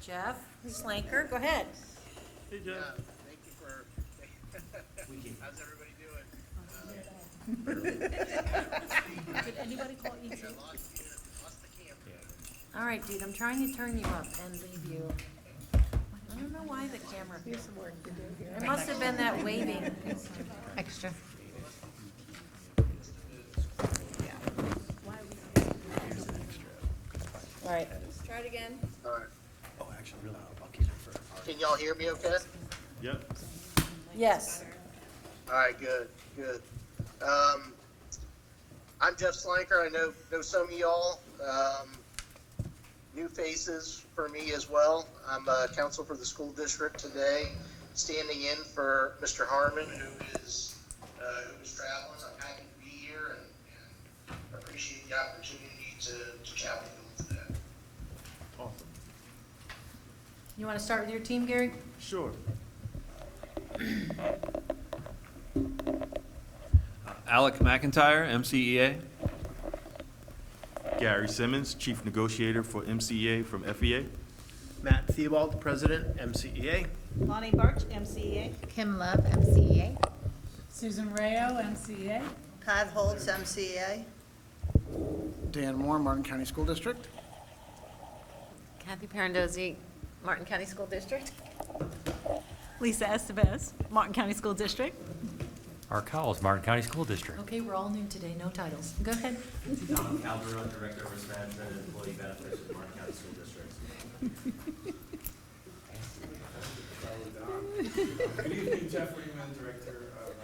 Jeff Slanker, go ahead. Hey, Jeff. Yeah, thank you for, how's everybody doing? Did anybody call you? I lost the camera. All right, dude, I'm trying to turn you up and leave you. I don't know why the camera. Here's some work to do here. It must have been that waving. Extra. All right, try it again. All right. Oh, actually, really, I'll keep it for. Can y'all hear me okay? Yep. Yes. All right, good. I'm Jeff Slanker. I know some of y'all. New faces for me as well. I'm counsel for the school district today, standing in for Mr. Harmon, who is traveling. I'm happy to be here and appreciate the opportunity to chat with you today. Awesome. You want to start with your team, Gary? Sure. Alec McIntyre, MCEA. Gary Simmons, Chief Negotiator for MCEA from FEA. Matt Theobald, President, MCEA. Lonnie Birch, MCEA. Kim Love, MCEA. Susan Rayo, MCEA. Pat Holtz, MCEA. Dan Moore, Martin County School District. Kathy Parandozzi, Martin County School District. Lisa Estevez, Martin County School District. Art Cowles, Martin County School District. Okay, we're all new today, no titles. Go ahead. Don Calderon, Director of Risk Management and Employee Benefits for Martin County School District. Good evening, Jeff Freeman, Director of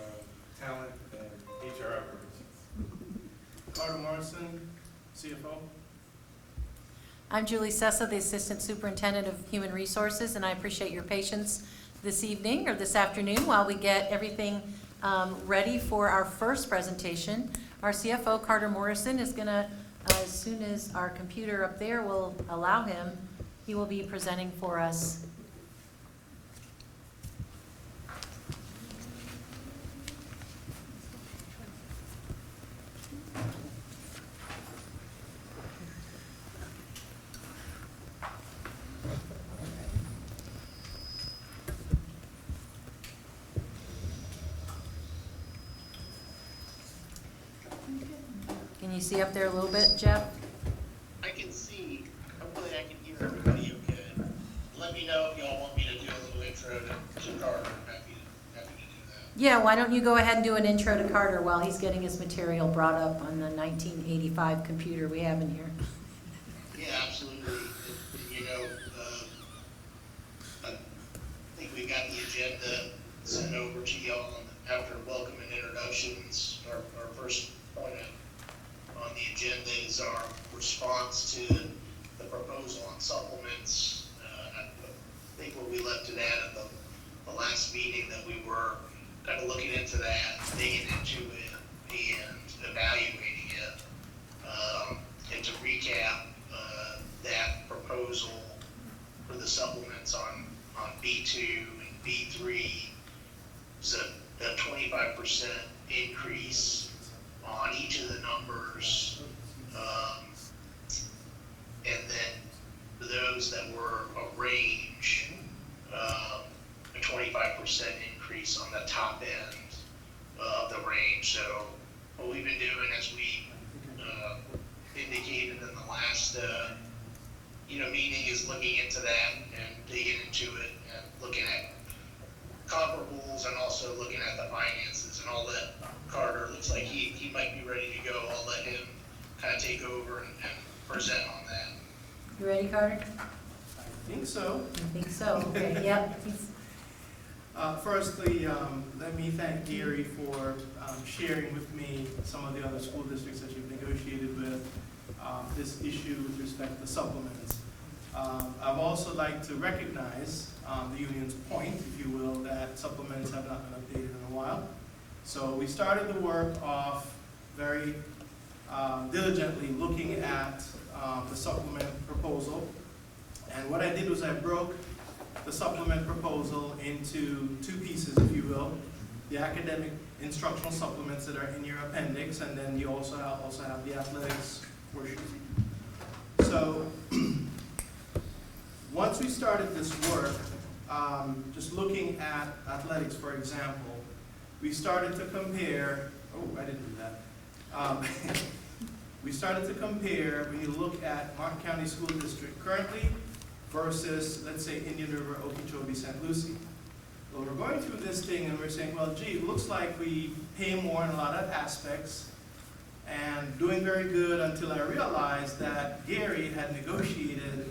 Talent and HR Operations. Carter Morrison, CFO. I'm Julie Sessa, the Assistant Superintendent of Human Resources, and I appreciate your patience this evening or this afternoon while we get everything ready for our first presentation. Our CFO, Carter Morrison, is going to, as soon as our computer up there will allow him, he will be presenting for us. Can you see up there a little bit, Jeff? I can see, hopefully I can hear everybody okay. Let me know if y'all want me to do a little intro to Carter. Happy to do that. Yeah, why don't you go ahead and do an intro to Carter while he's getting his material brought up on the 1985 computer we have in here. Yeah, absolutely. You know, I think we got the agenda sent over to y'all after welcome and introductions. Our first point on the agenda is our response to the proposal on supplements. I think what we left it at the last meeting, that we were kind of looking into that, digging into it, and evaluating it. And to recap, that proposal for the supplements on B2 and B3 is a 25% increase on each of the numbers, and then for those that were a range, a 25% increase on the top end of the range. So what we've been doing, as we indicated in the last meeting, is looking into that and digging into it and looking at comparables and also looking at the finances and all that. Carter looks like he might be ready to go. I'll let him kind of take over and present on that. You ready, Carter? I think so. I think so. Okay, yep. Firstly, let me thank Gary for sharing with me some of the other school districts that you've negotiated with this issue with respect to supplements. I'd also like to recognize the union's point, if you will, that supplements have not been updated in a while. So we started the work off very diligently looking at the supplement proposal. And what I did was I broke the supplement proposal into two pieces, if you will. The academic instructional supplements that are in your appendix, and then you also have the athletics portion. So once we started this work, just looking at athletics, for example, we started to compare, oh, I didn't do that. We started to compare, when you look at Martin County School District currently versus, let's say, Indian River, Okeechobee, St. Lucie. Well, we're going through this thing and we're saying, well, gee, it looks like we pay more in a lot of aspects and doing very good until I realized that Gary had negotiated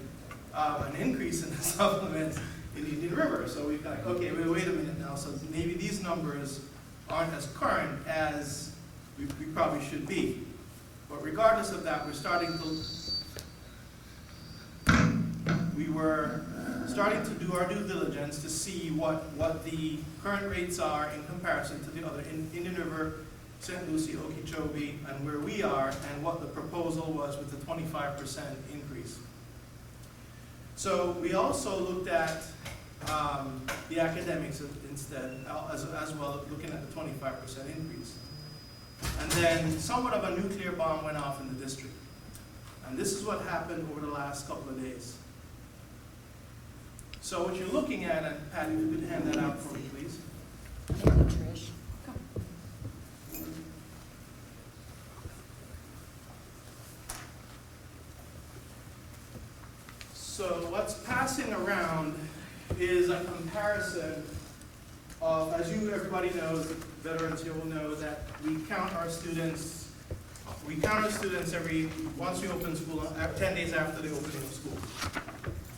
an increase in the supplements in Indian River. So we've got, okay, wait a minute now. So maybe these numbers aren't as current as we probably should be. But regardless of that, we were starting to do our due diligence to see what the current rates are in comparison to the other Indian River, St. Lucie, Okeechobee, and where we are, and what the proposal was with the 25% increase. So we also looked at the academics instead, as well, looking at the 25% increase. And then somewhat of a nuclear bomb went off in the district. And this is what happened over the last couple of days. So what you're looking at, and Patty, if you could hand that out for me, please. Thank you, Trish. So what's passing around is a comparison of, as everybody knows, the veterans here will know that we count our students once we open school, 10 days after the opening of school.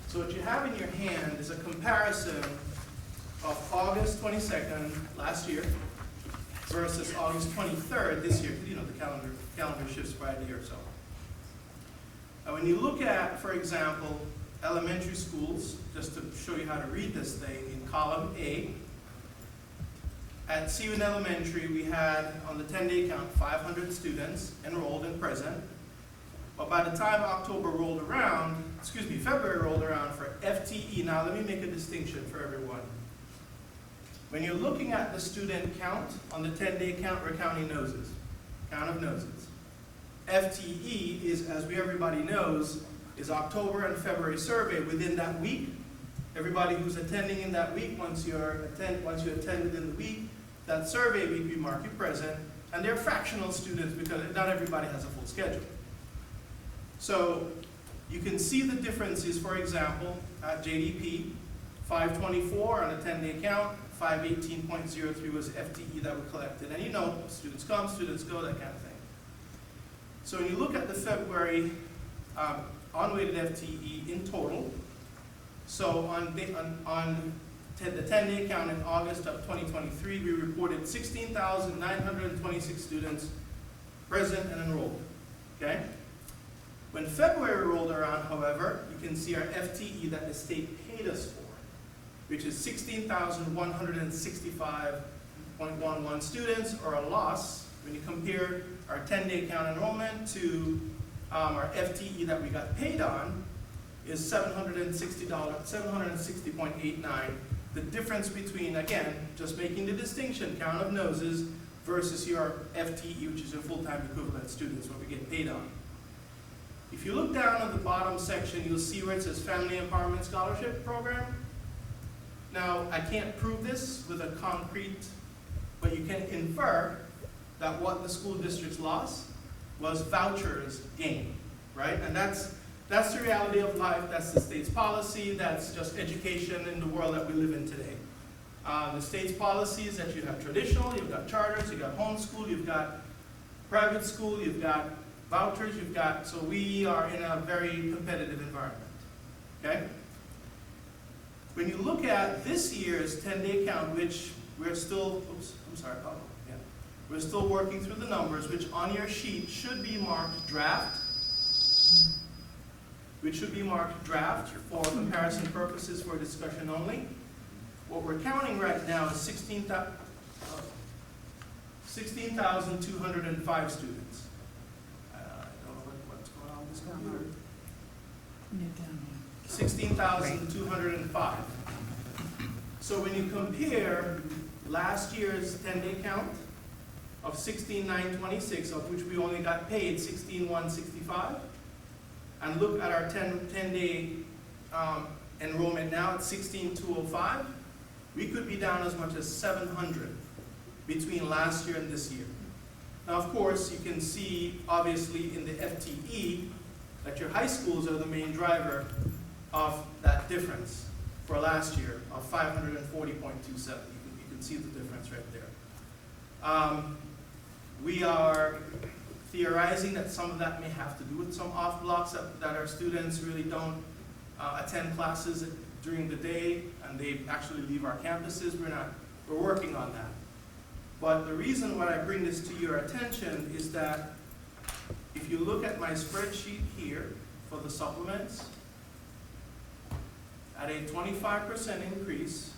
So what you have in your hand is a comparison of August 22nd last year versus August 23rd this year. You know, the calendar shifts by a year or so. Now when you look at, for example, elementary schools, just to show you how to read this thing, in column A, at Seaman Elementary, we had, on the 10-day count, 500 students enrolled and present. But by the time February rolled around for FTE, now let me make a distinction for everyone. When you're looking at the student count, on the 10-day count, we're counting noses, count of noses. FTE is, as everybody knows, is October and February survey within that week. Everybody who's attending in that week, once you attend within the week, that survey week we mark you present, and they're fractional students because not everybody has a full schedule. So you can see the differences, for example, at JDP, 524 on a 10-day count, 518.03 was FTE that were collected. And you know, students come, students go, that kind of thing. So when you look at the February unweighted FTE in total, so on the 10-day count in August of 2023, we reported 16,926 students present and enrolled, okay? When February rolled around, however, you can see our FTE that the state paid us for, which is 16,165.11 students, or a loss, when you compare our 10-day count enrollment to our FTE that we got paid on, is $760.89. The difference between, again, just making the distinction, count of noses versus your FTE, which is your full-time equivalent students, what we get paid on. If you look down at the bottom section, you'll see where it says Family Empowerment Scholarship Program. Now, I can't prove this with a concrete, but you can infer that what the school districts lost was vouchers gained, right? And that's the reality of life. That's the state's policy. That's just education in the world that we live in today. The state's policy is that you have traditional, you've got charters, you've got homeschool, you've got private school, you've got vouchers, so we are in a very competitive environment, okay? When you look at this year's 10-day count, which we're still, we're still working through the numbers, which on your sheet should be marked draft, for comparison purposes for discussion only. What we're counting right now is 16,205 students. I don't know what's going on with this computer. 16,205. So when you compare last year's 10-day count of 16,926, of which we only got paid 16,165, and look at our 10-day enrollment now at 16,205. We could be down as much as 700 between last year and this year. Now, of course, you can see, obviously, in the FTE, that your high schools are the main driver of that difference for last year of 540.27. You can see the difference right there. We are theorizing that some of that may have to do with some off blocks that our students really don't attend classes during the day, and they actually leave our campuses. We're working on that. But the reason why I bring this to your attention is that if you look at my spreadsheet here for the supplements, at a 25% increase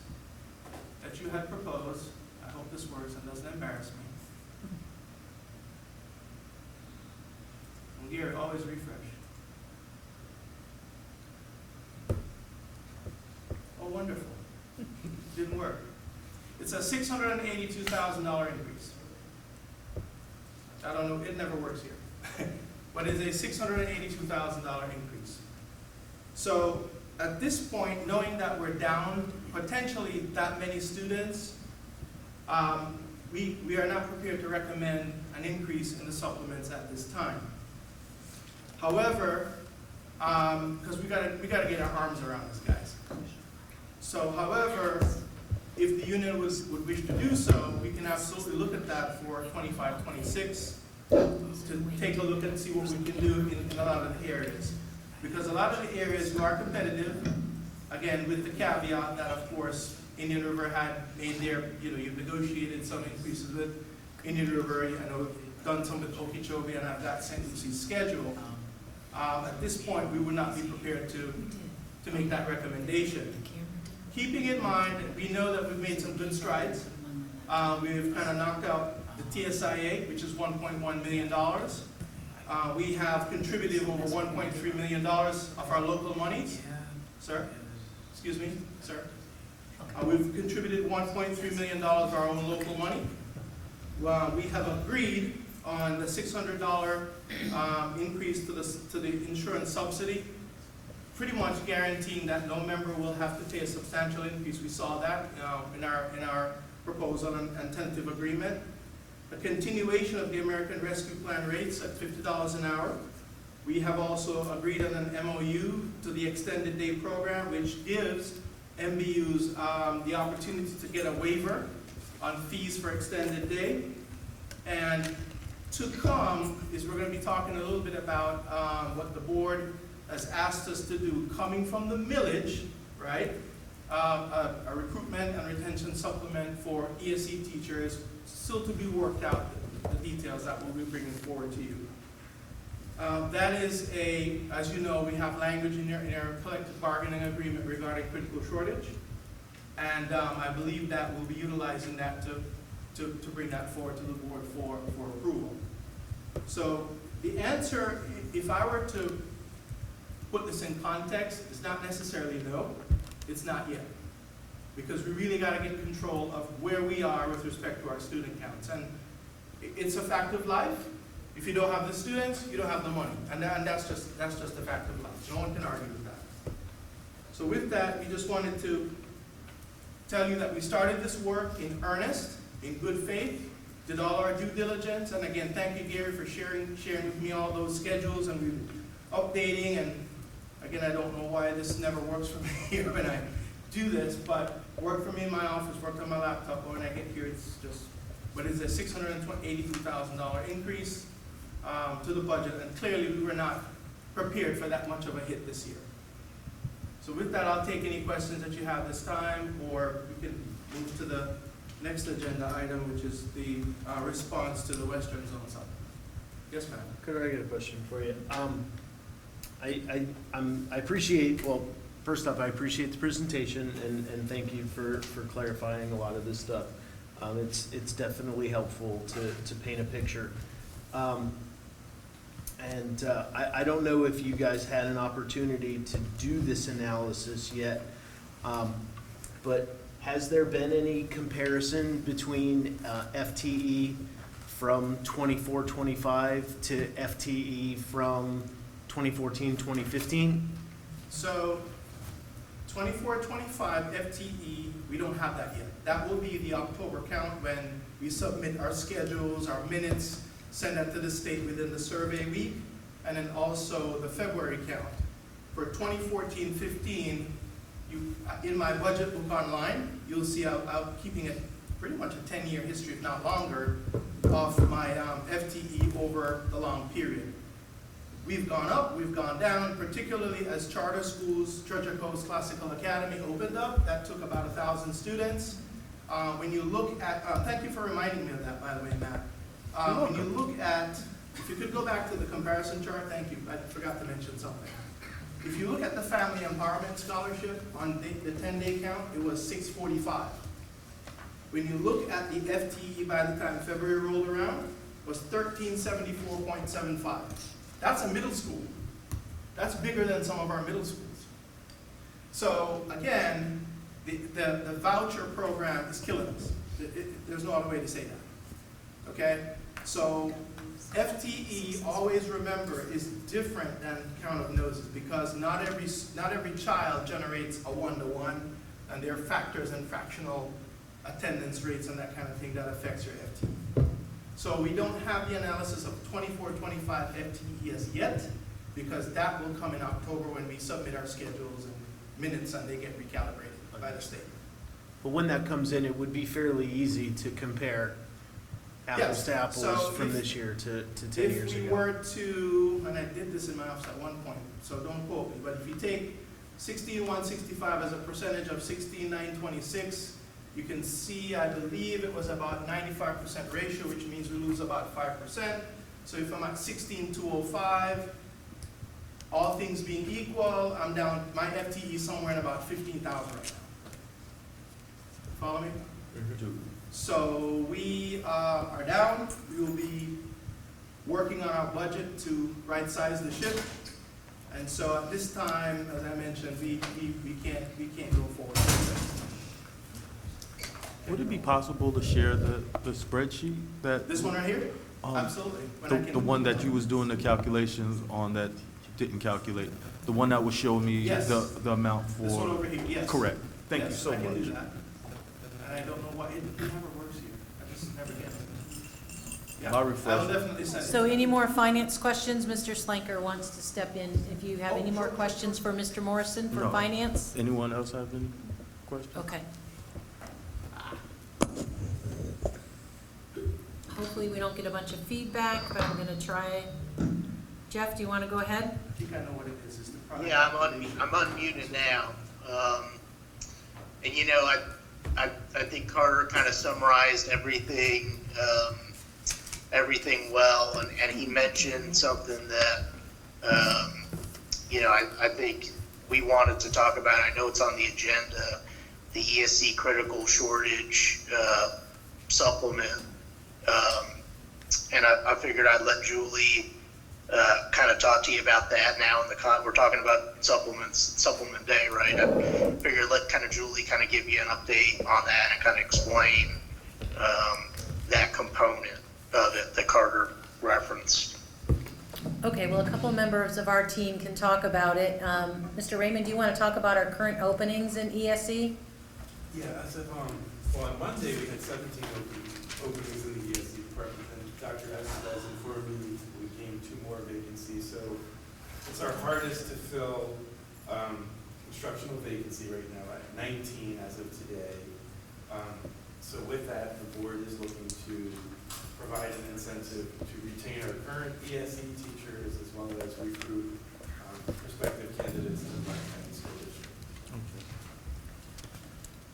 that you had proposed, I hope this works and doesn't embarrass me. And Gary, always refresh. Oh, wonderful. Didn't work. It's a $682,000 increase. I don't know, it never works here. But it's a $682,000 increase. So at this point, knowing that we're down potentially that many students, we are not prepared to recommend an increase in the supplements at this time. However, because we gotta get our arms around this, guys. So, however, if the union would wish to do so, we can absolutely look at that for 25-26 to take a look and see what we can do in a lot of the areas. Because a lot of the areas you are competitive, again, with the caveat that, of course, Indian River had made their, you've negotiated some increases with Indian River. I know we've done some with Okeechobee, and I've got St. Lucy's schedule. At this point, we would not be prepared to make that recommendation. Keeping in mind, we know that we've made some good strides. We've kind of knocked out the TSIA, which is $1.1 million. We have contributed over $1.3 million of our local monies. Sir? Excuse me, sir? We've contributed $1.3 million of our own local money. We have agreed on the $600 increase to the insurance subsidy, pretty much guaranteeing that no member will have to pay a substantial increase. We saw that in our proposal and tentative agreement. A continuation of the American Rescue Plan rates at $50 an hour. We have also agreed on an MOU to the extended day program, which gives MBUs the opportunity to get a waiver on fees for extended day. And to come is we're going to be talking a little bit about what the board has asked us to do, coming from the millage, right? A recruitment and retention supplement for ESE teachers, still to be worked out, the details that we'll be bringing forward to you. That is as you know, we have language in our collective bargaining agreement regarding critical shortage. And I believe that we'll be utilizing that to bring that forward to the board for approval. So the answer, if I were to put this in context, is not necessarily no, it's not yet. Because we really got to get control of where we are with respect to our student counts. And it's a fact of life. If you don't have the students, you don't have the money. And that's just a fact of life. No one can argue with that. So with that, we just wanted to tell you that we started this work in earnest, in good faith, did all our due diligence. And again, thank you, Gary, for sharing with me all those schedules and we're updating. And again, I don't know why this never works for me here when I do this, but work for me in my office, work on my laptop, but when I get here, it's just, but it's a $682,000 increase to the budget, and clearly we were not prepared for that much of a hit this year. So with that, I'll take any questions that you have this time, or we can move to the next agenda item, which is the response to the Western Zone Summit. Yes, ma'am. Could I get a question for you? I appreciate, well, first off, I appreciate the presentation and thank you for clarifying a lot of this stuff. It's definitely helpful to paint a picture. I don't know if you guys had an opportunity to do this analysis yet, but has there been any comparison between FTE from 24-25 to FTE from 2014-2015? So 24-25 FTE, we don't have that yet. That will be the October count when we submit our schedules, our minutes, send that to the state within the survey week, and then also the February count. For 2014-15, in my budget book online, you'll see I'm keeping it pretty much a 10-year history, if not longer, of my FTE over the long period. We've gone up, we've gone down, particularly as charter schools, Treasure Coast Classical Academy opened up. That took about 1,000 students. When you look at, thank you for reminding me of that, by the way, Matt. When you look at, if you could go back to the comparison chart, thank you, I forgot to mention something. If you look at the Family Empowerment Scholarship on the 10-day count, it was 645. When you look at the FTE by the time February rolled around, it was 1374.75. That's a middle school. That's bigger than some of our middle schools. So again, the voucher program is killing us. There's no other way to say that. Okay? So FTE, always remember, is different than count of noses because not every child generates a one-to-one, and there are factors and fractional attendance rates and that kind of thing that affects your FTE. So we don't have the analysis of 24-25 FTE as yet because that will come in October when we submit our schedules and minutes and they get recalibrated by the state. But when that comes in, it would be fairly easy to compare apples to apples So from if- this year to 10 years If we ago. were to, and I did this in my office at one point, so don't quote me, but if you take 16,165 as a percentage of 16,926, you can see, I believe it was about 95% ratio, which means we lose about 5%. So if I'm at 16,205, all things being equal, I'm down, my FTE is somewhere in about 15,000 right now. Follow me? So we are down. We will be working on our budget to right-size the ship. And so at this time, as I mentioned, we can't go forward. Would it be possible to share the spreadsheet that? This one right here? Absolutely. When I The can- one that you was doing the calculations on that didn't calculate? The one that would show me Yes. the amount for? This one over here, yes. Correct. Thank you Yes, so I can do much. that. And I don't know why, it never works here. I just never get it. Yeah, My I will refresh. definitely send it. So any more finance questions? Mr. Slanker wants to step in. If you have any more questions for Mr. Morrison for No. finance? Anyone else have any questions? Okay. Hopefully we don't get a bunch of feedback, but I'm gonna try. Jeff, do you want to go ahead? I think I know what it is. It's the product. Yeah, I'm unmuted now. And you know, I think Carter kind of summarized everything well, and he mentioned something that, you know, I think we wanted to talk about. I know it's on the agenda, the ESC critical shortage supplement. And I figured I'd let Julie kind of talk to you about that now. We're talking about supplement day, right? I figured let kind of Julie kind of give you an update on that and kind of explain that component of it that Carter referenced. Okay, well, a couple members of our team can talk about it. Mr. Raymond, do you want to talk about our current openings in ESC? Yeah, as of, well, on Monday, we had 17 openings in the ESC department, and Dr. Estes informed me we gained 2 more vacancies, so it's our hardest to fill instructional vacancy right now at 19 as of today. So with that, the board is looking to provide an incentive to retain our current ESC teachers as well as recruit prospective candidates in the Martin County School District.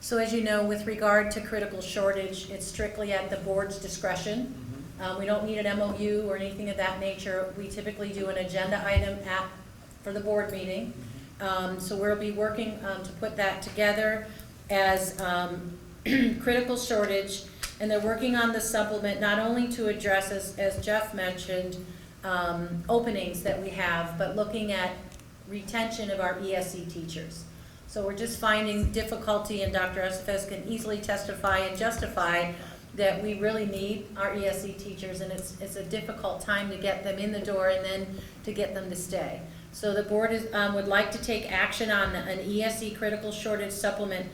So as you know, with regard to critical shortage, it's strictly at the board's discretion. We don't need an MOU or anything of that nature. We typically do an agenda item for the board meeting. So we'll be working to put that together as critical shortage. And they're working on the supplement not only to address, as Jeff mentioned, openings that we have, but looking at retention of our ESC teachers. So we're just finding difficulty, and Dr. Estevez can easily testify and justify that we really need our ESE teachers, and it's a difficult time to get them in the door and then to get them to stay. So the board is, would like to take action on an ESE critical shortage supplement,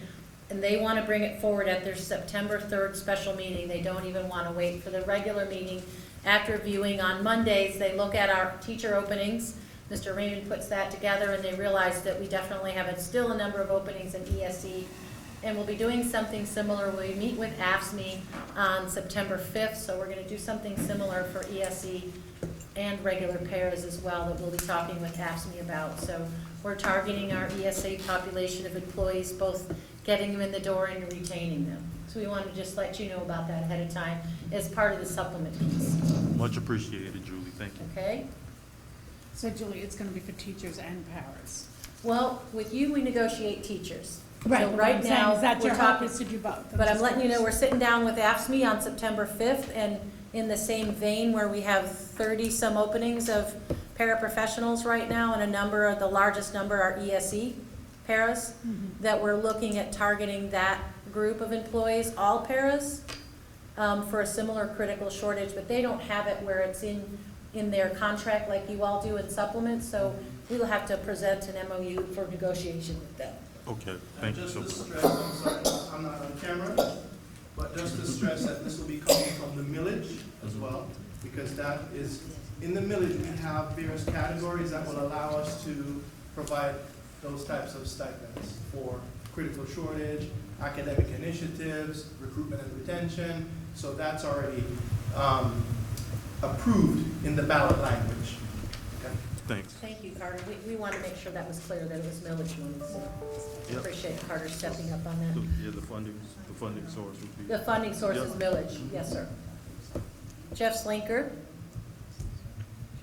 and they want to bring it forward at their September 3rd special meeting. They don't even want to wait for the regular meeting. After viewing on Mondays, they look at our teacher openings. Mr. Raymond puts that together, and they realize that we definitely have still a number of openings in ESE. And we'll be doing something similar. We meet with AFSCME on September 5th, so we're going to do something similar for ESE and regular pairs as well that we'll be talking with AFSCME about. So we're targeting our ESA population of employees, both getting them in the door and retaining them. So we wanted to just let you know about that ahead of time as part of the supplement piece. Much appreciated, Julie, thank you. Okay? So Julie, it's gonna be for teachers and paras. Well, with you, we negotiate teachers. Right, So but what right I'm saying now, is that we're your hope talking, is to do both. but I'm letting you know, we're sitting down with AFSCME on September 5th, and in the same vein where we have 30-some openings of paraprofessionals right now, and the largest number are ESE paras, that we're looking at targeting that group of employees, all paras, for a similar critical shortage, but they don't have it where it's in their contract like you all do in supplements, so we'll have to present an MOU for negotiation with them. Okay, And thank you just so to much. stress, I'm sorry, I'm not on camera, but just to stress that this will be coming from the millage as well, because that is, in the millage, we have various categories that will allow us to provide those types of stipends for critical shortage, academic initiatives, recruitment and retention, so that's already approved in the ballot language. Okay. Thanks. Thank you, Carter. We want to make sure that was clear, that it was millage money, so Yep. appreciate Carter stepping up on So, that. yeah, the funding source would be. The funding source is Yep. millage, yes, sir. Jeff Slinker?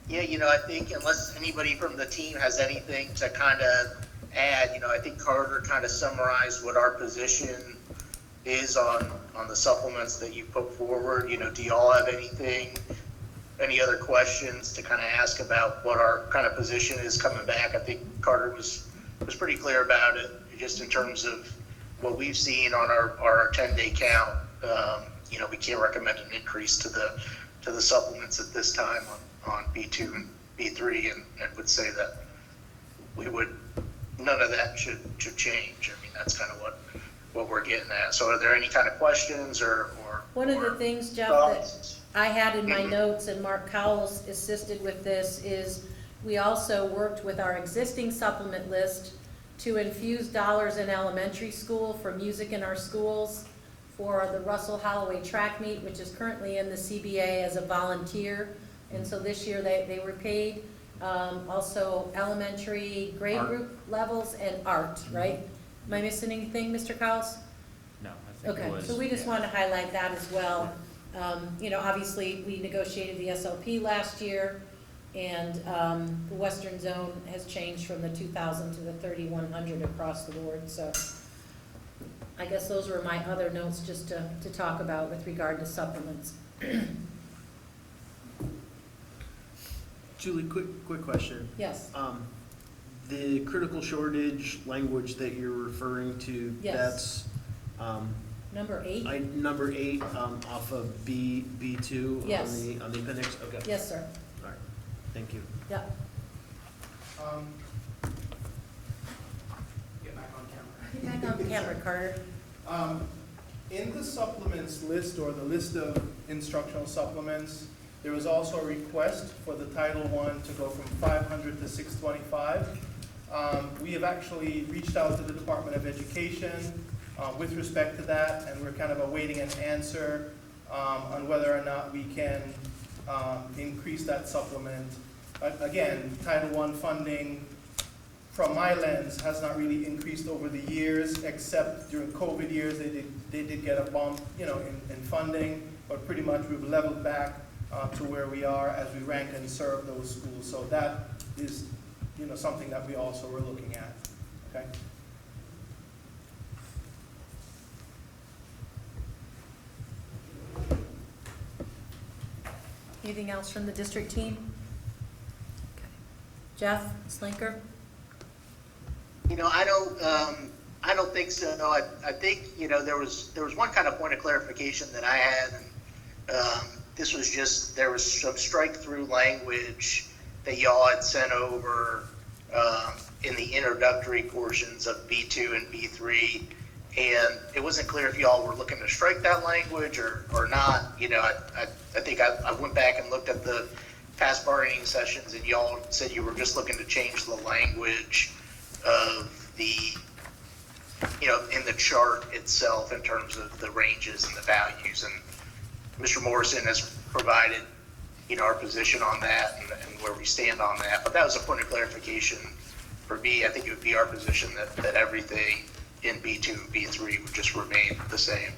Yeah, I think unless anybody from the team has anything to kind of add, I think Carter kind of summarized what our position is on the supplements that you put forward. Do y'all have any other questions to kind of ask about what our kind of position is coming back? I think Carter was pretty clear about it, just in terms of what we've seen on our 10-day count. We can't recommend an increase to the supplements at this time on B2 and B3, and would say that none of that should change. I mean, that's kind of what we're getting at. So are there any kind of questions or One of the things, Jeff, that I had in my notes, and Mark Cowles assisted with this, is we also worked with our existing supplement list to infuse dollars in elementary school for music in our schools, for the Russell Holloway track meet, which is currently in the CBA as a volunteer. And so this year they were paid. Also elementary grade Art. group levels and art, right? Am I missing anything, Mr. Cowles? No, I think it Okay, was. so we just yeah. want to highlight that as well. Obviously, we negotiated the SLP last year, and the Western Zone has changed from the 2,000 to the 3,100 across the board, so I guess those were my other notes just to talk about with regard to supplements. Julie, quick question. Yes, The critical shortage language that you're referring to, Yes. that's number 8? number 8 off of B2 Yes. on the appendix? Okay. Yes, sir. All right. Thank you. Yep. Get back on camera. Get back on camera, Carter. In the supplements list, or the list of instructional supplements, there was also a request for the Title I to go from 500 to 625. We have actually reached out to the Department of Education with respect to that, and we're kind of awaiting an answer on whether or not we can increase that supplement. Again, Title I funding, from my lens, has not really increased over the years, except during COVID years, they did get a bump, in funding, but pretty much we've leveled back to where we are as we rank and serve those schools. So that is, something that we also were looking at, okay? Anything else from the district team? Okay. Jeff Slinker? I don't think so. No, I think, you know, there was one kind of point of clarification that I had. And, this was just, there was some strike-through language that y'all had sent over in the introductory portions of B2 and B3. And it wasn't clear if y'all were looking to strike that language or not. You know, I think I went back and looked at the past bargaining sessions, and y'all said you were just looking to change the language of the, you know, in the chart itself in terms of the ranges and the values. And Mr. Morrison has provided, you know, our position on that and where we stand on that. But that was a point of clarification for me. I think it would be our position that everything in B2 and B3 would just remain the same.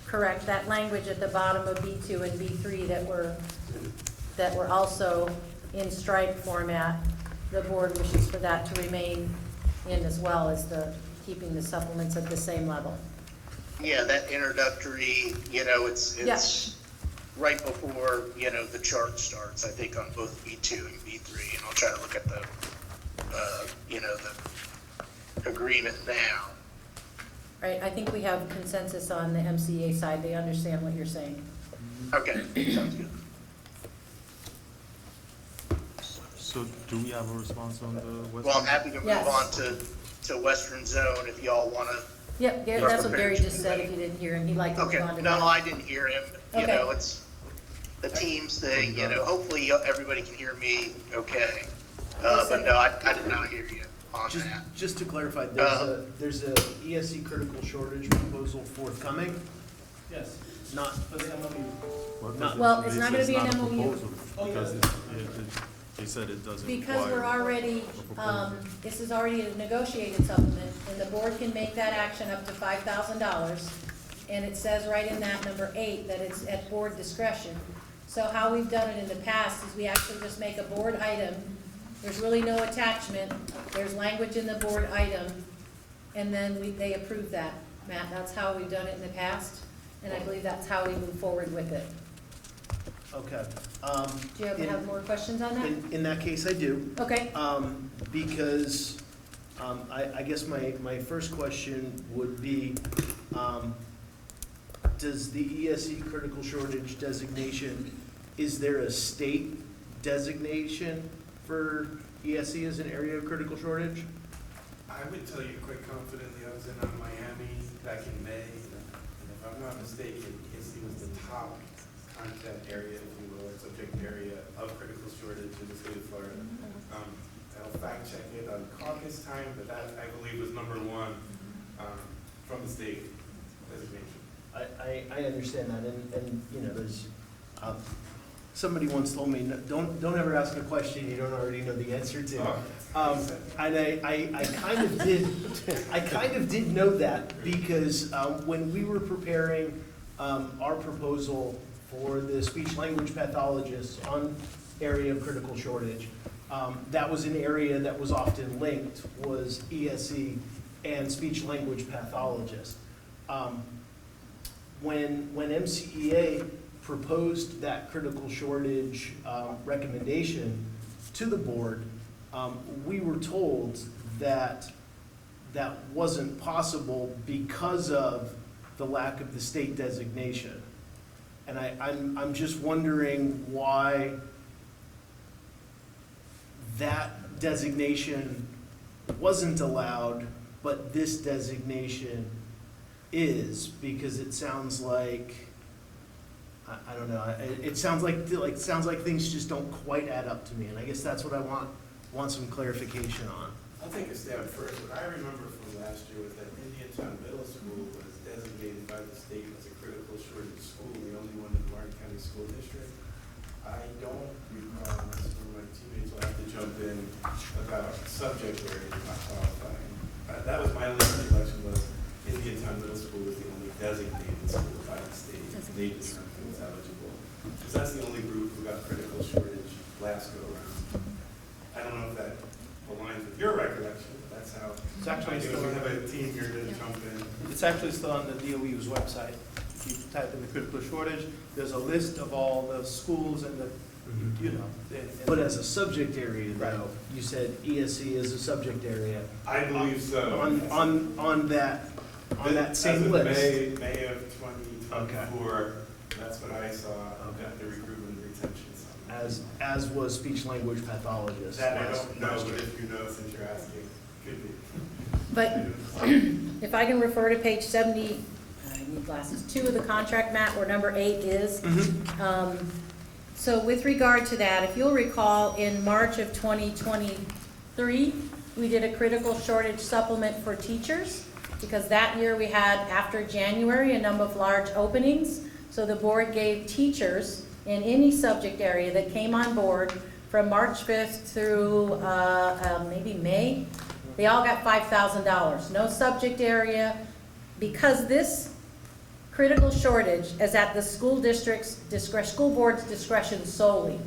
Correct, that language at the bottom of B2 and B3 that were also in strike format, the board wishes for that to remain in as well as keeping the supplements at the same level. Yeah, that introductory, you know, it's Yeah. right before, you know, the chart starts, I think, on both B2 and B3, and I'll try to look at the, you know, the agreement now. Right, I think we have consensus on the MCEA side, they understand what you're saying. Okay, sounds good. So do we have a response on the Western? Well, I'm happy to move Yes. on to Western Zone if y'all want to. Yep, Gary, that's what Gary just said, if you didn't hear him, he'd like to move Okay, on to no, that. I didn't hear him. You Okay. know, it's the Teams thing, you know, hopefully everybody can hear me okay. But no, I did not hear you on that. Just to clarify, there's a ESC critical shortage proposal forthcoming, Yes, not, but the MOU. Well, it's not gonna be an It's MOU. not a proposal, because they said it doesn't require. Because we're already, a proposal. this is already a negotiated supplement, and the board can make that action up to $5,000. And it says right in that number 8 that it's at board discretion. So how we've done it in the past is we actually just make a board item. There's really no attachment. There's language in the board item, and then they approve that. Matt, that's how we've done it in the past, and I believe that's how we move forward with it. okay. Do you have more questions on that? In that case, I do. Okay. Because I guess my first question would be, does the ESE critical shortage designation, is there a state designation for ESE as an area of critical shortage? I would tell you quite confidently, I was in Miami back in May, and if I'm not mistaken, ESC was the top content area, if you will, or subject area of critical shortage in the state of Florida. I'll fact check it on caucus time, but that, I believe, was number 1 from the state designation. I understand that, and you know, there's, somebody once told me, don't ever ask a question you don't already know the answer to. And I kind of did know that, because when we were preparing our proposal for the speech language pathologists on area of critical shortage, that was an area that was often linked, was ESE and speech language pathologist. When MCEA proposed that critical shortage recommendation to the board, we were told that that wasn't possible because of the lack of the state designation. And I'm just wondering why that designation wasn't allowed, but this designation is, because it sounds like, I don't know, it sounds like things just don't quite add up to me, and I guess that's what I want some clarification on. I'll take a stab first. What I remember from last year was that Indiantown Middle School was designated by the state as a critical shortage school, the only one in the Martin County School District. I don't recall, unless some of my teammates will have to jump in, about subject area not qualifying. That was my only recollection, was Indiantown Middle School was the only designated school by the state. They determined who was eligible. Because that's the only group who got critical shortage last go around. I don't know if that aligns with your recollection, but that's how. It's actually I do. still We on have a team here to jump in. It's actually still on the DOE's website. If you type in the critical shortage, there's a list of all the schools and the you know. and- But as a subject area Right. though, you said ESE is a subject area. I believe so. On that same list. May of 2024, that's what I saw at the recruitment and retention summit. As was speech language pathologist. That I last- don't know, last but year. if you know, since you're asking, could be. But if I can refer to page 70, I need glasses, 2 of the contract, Matt, where number 8 is. So with regard to that, if you'll recall, in March of 2023, we did a critical shortage supplement for teachers, because that year we had, after January, a number of large openings. So the board gave teachers in any subject area that came on board from March 5th through maybe May, they all got $5,000. No subject area, because this critical shortage is at the school district's discretion, school board's discretion solely.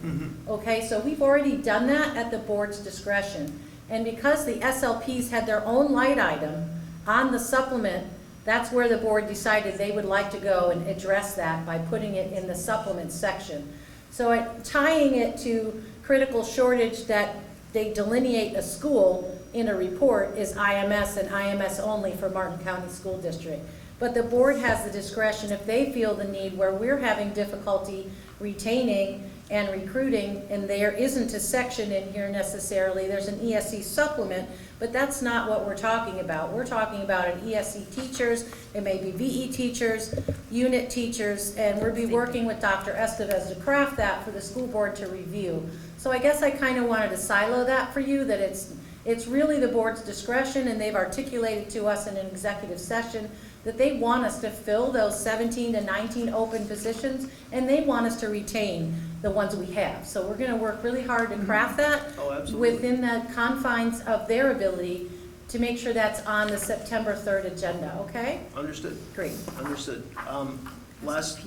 Okay, so we've already done that at the board's discretion. And because the SLPs had their own light item on the supplement, that's where the board decided they would like to go and address that by putting it in the supplement section. So tying it to critical shortage that they delineate a school in a report is IMS and IMS only for Martin County School District. But the board has the discretion, if they feel the need where we're having difficulty retaining and recruiting, and there isn't a section in here necessarily, there's an ESE supplement, but that's not what we're talking about. We're talking about an ESE teachers, it may be VE teachers, unit teachers, and we'll be working with Dr. Estevez to craft that for the school board to review. So I guess I kind of wanted to silo that for you, that it's really the board's discretion, and they've articulated to us in an executive session that they want us to fill those 17 to 19 open positions, and they want us to retain the ones we have. So we're gonna work really hard to craft that Oh, absolutely. within the confines of their ability to make sure that's on the September 3rd agenda, okay? Understood. Great. Understood. Last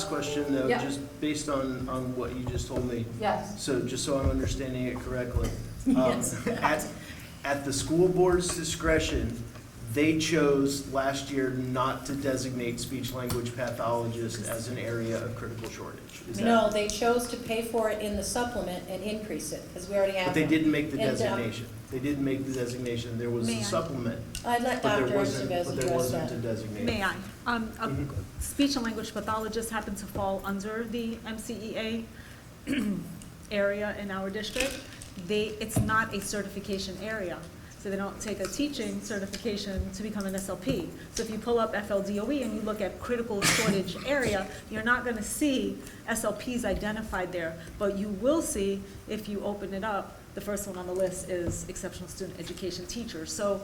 question though, Yeah. just based on what you just told me. Yes. So just so I'm understanding it correctly. Yes. At the school board's discretion, they chose last year not to designate speech language pathologist as an area of critical shortage. Is that- No, they chose to pay for it in the supplement and increase it, because we already have. But they didn't make the And, designation. They didn't make the designation. There was May a I? supplement, I'd let but Dr. there wasn't, Estevez but there address wasn't that. a designation. May I? A Mhm. speech and language pathologist happen to fall under the MCEA area in our district. It's not a certification area, so they don't take a teaching certification to become an SLP. So if you pull up FLDOE and you look at critical shortage area, you're not gonna see SLPs identified there, but you will see, if you open it up, the first one on the list is exceptional student education teachers. So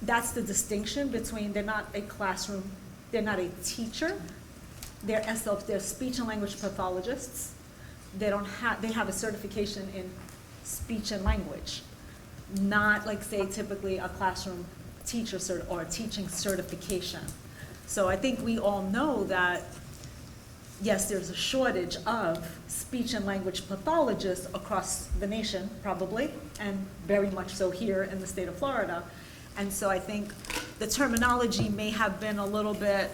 that's the distinction between, they're not a classroom, they're not a teacher, they're they're speech and language pathologists. They have a certification in speech and language, not like, say, typically a classroom teacher or a teaching certification. So I think we all know that, yes, there's a shortage of speech and language pathologists across the nation, probably, and very much so here in the state of Florida. And so I think the terminology may have been a little bit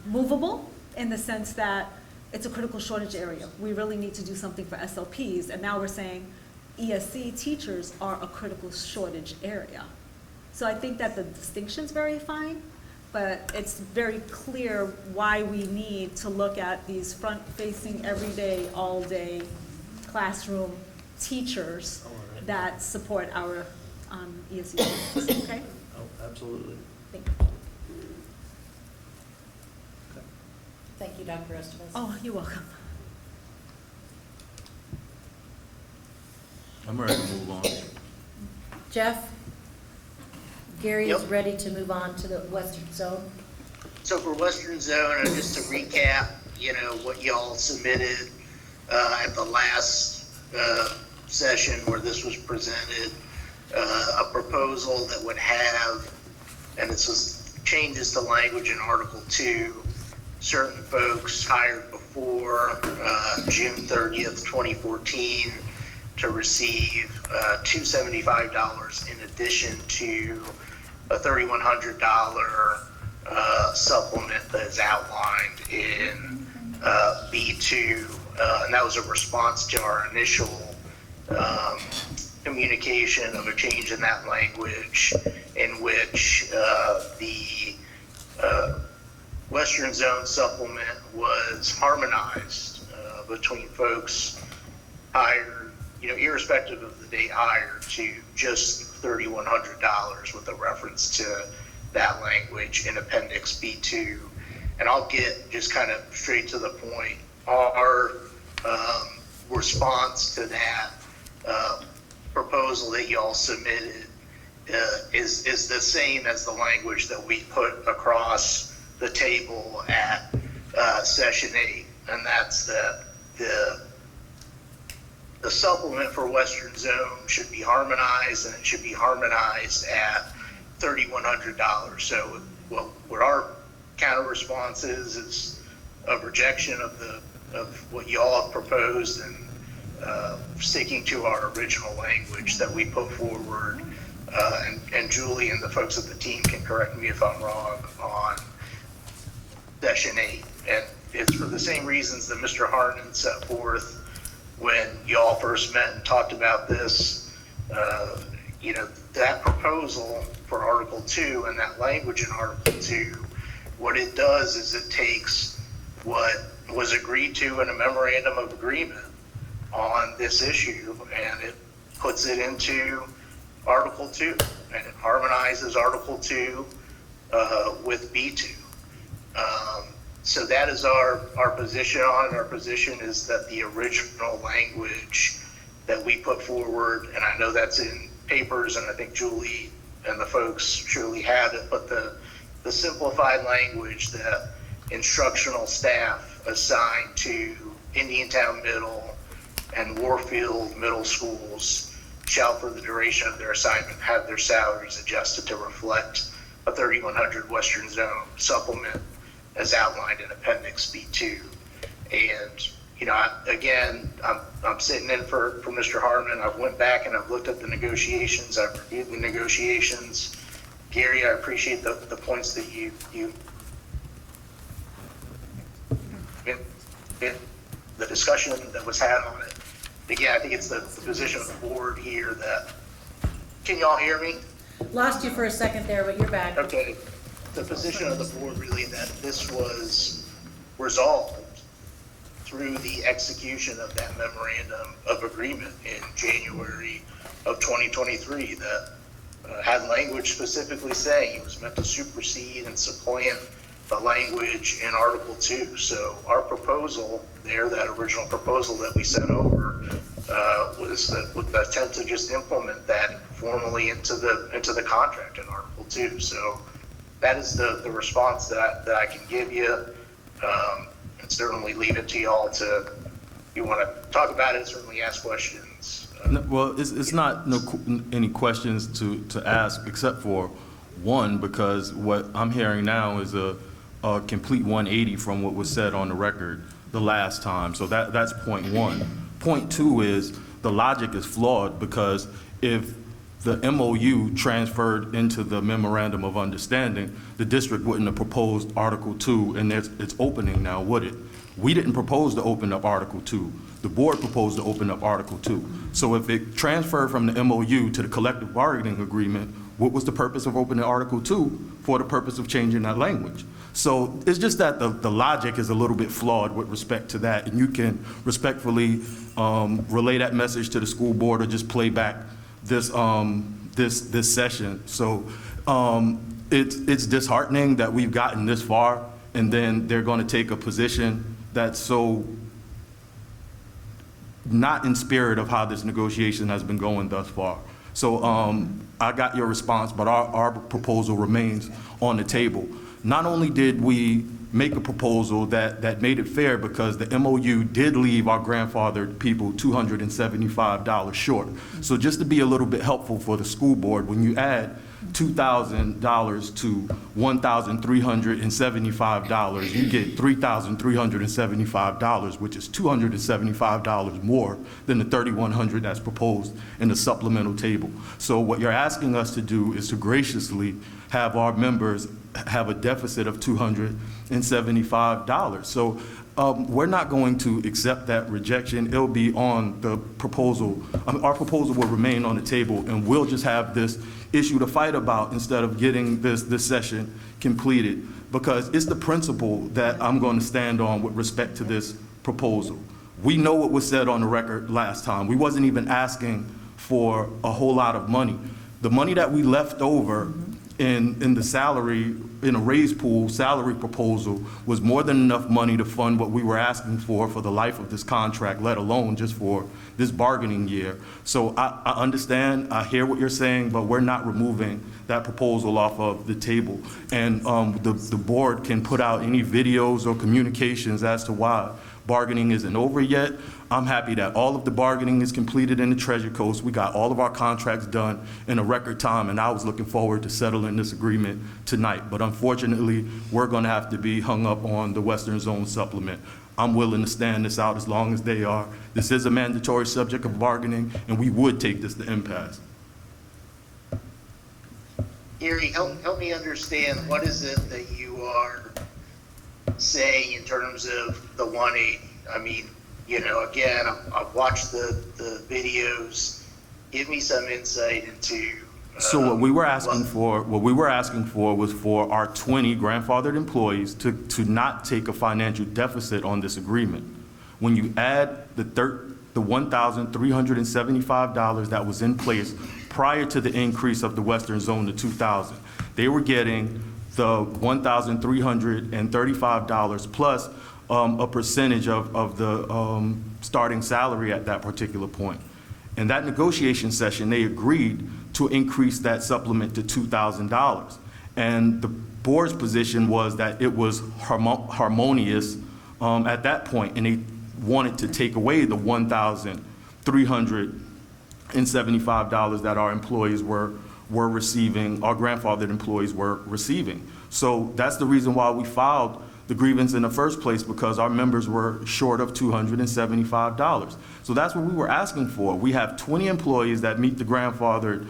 movable, in the sense that it's a critical shortage area. We really need to do something for SLPs, and now we're saying ESC teachers are a critical shortage area. So I think that the distinction's very fine, but it's very clear why we need to look at these front-facing, everyday, all-day classroom teachers that support our ESC students, okay? Oh, absolutely. Thank you. Thank you, Dr. Estevez. Oh, you're welcome. I'm ready to move on. Jeff? Gary is Yep. ready to move on to the Western Zone. So for Western Zone, and just to recap, what y'all submitted at the last session where this was presented, a proposal that would have, and this was changes to language in Article 2, certain folks hired before June 30th, 2014 to receive $275 in addition to a $3,100 supplement that is outlined in B2 and that was a response to our initial communication of a change in that language in which the Western Zone supplement was harmonized between folks hired, irrespective of the date hired, to just $3,100 with a reference to that language in Appendix B2. And I'll get just kind of straight to the point. Our response to that proposal that y'all submitted is the same as the language that we put across the table at session 8, and that's that the supplement for Western Zone should be harmonized, and it should be harmonized at $3,100. So what our counter response is a rejection of what y'all have proposed, and sticking to our original language that we put forward. And Julie and the folks at the team can correct me if I'm wrong on session 8. And it's for the same reasons that Mr. Harnan set forth when y'all first met and talked about this. That proposal for Article 2 and that language in Article 2, what it does is it takes what was agreed to in a memorandum of agreement on this issue, and it puts it into Article 2, and it harmonizes Article 2 with B2. So that is our position on it. Our position is that the original language that we put forward, and I know that's in papers, and I think Julie and the folks surely have it, but the simplified language that instructional staff assigned to Indiantown Middle and Warfield Middle Schools shall, for the duration of their assignment, have their salaries adjusted to reflect a 3,100 Western Zone supplement as outlined in Appendix B2. And, I'm sitting in for Mr. Harmon. I've went back and I've looked at the negotiations. I've reviewed the negotiations. Gary, I appreciate the points that you the discussion that was had on it. Again, I think it's the position of the board here that, can y'all hear me? Lost you for a second there, but you're back. Okay. The position of the board really that this was resolved through the execution of that memorandum of agreement in January of 2023 that had language specifically saying it was meant to supersede and supplant the language in Article 2. So our proposal there, that original proposal that we sent over, was with the intent to just implement that formally into the contract in Article 2. So that is the response that I can give you. And certainly leave it to y'all to, if you want to talk about it, certainly ask questions. Well, it's not any questions to ask except for one, because what I'm hearing now is a complete 180 from what was said on the record the last time. So that's point one. Point two is the logic is flawed, because if the MOU transferred into the memorandum of understanding, the district wouldn't have proposed Article 2, and it's opening now, would it? We didn't propose to open up Article 2. The board proposed to open up Article 2. So if it transferred from the MOU to the collective bargaining agreement, what was the purpose of opening Article 2? For the purpose of changing that language. So it's just that the logic is a little bit flawed with respect to that, and you can respectfully relay that message to the school board or just play back this session. So it's disheartening that we've gotten this far, and then they're going to take a position that's so not in spirit of how this negotiation has been going thus far. So I got your response, but our proposal remains on the table. Not only did we make a proposal that made it fair, because the MOU did leave our grandfathered people $275 short. So just to be a little bit helpful for the school board, when you add $2,000 to $1,375, you get $3,375, which is $275 more than the $3,100 that's proposed in the supplemental table. So what you're asking us to do is to graciously have our members have a deficit of $275. So We're not going to accept that rejection. It'll be on the proposal. Our proposal will remain on the table, and we'll just have this issue to fight about instead of getting this session completed, because it's the principle that I'm going to stand on with respect to this proposal. We know what was said on the record last time. We wasn't even asking for a whole lot of money. The money that we left over in the salary, in a raise pool salary proposal, was more than enough money to fund what we were asking for the life of this contract, let alone just for this bargaining year. So I understand, I hear what you're saying, but we're not removing that proposal off of the table. And the board can put out any videos or communications as to why bargaining isn't over yet. I'm happy that all of the bargaining is completed in the Treasure Coast. We got all of our contracts done in a record time, and I was looking forward to settling this agreement tonight. But unfortunately, we're going to have to be hung up on the Western Zone supplement. I'm willing to stand this out as long as they are. This is a mandatory subject of bargaining, and we would take this to impasse. Erie, help me understand, what is it that you are saying in terms of the 180? I mean, you know, again, I've watched the videos. Give me some insight into. So what we were asking for was for our 20 grandfathered employees to not take a financial deficit on this agreement. When you add the $1,375 that was in place prior to the increase of the Western Zone to 2,000, they were getting the $1,335 plus a percentage of the starting salary at that particular point. In that negotiation session, they agreed to increase that supplement to $2,000. And the board's position was that it was harmonious at that point, and they wanted to take away the $1,375 that our employees were receiving, our grandfathered employees were receiving. So that's the reason why we filed the grievance in the first place, because our members were short of $275. So that's what we were asking for. We have 20 employees that meet the grandfathered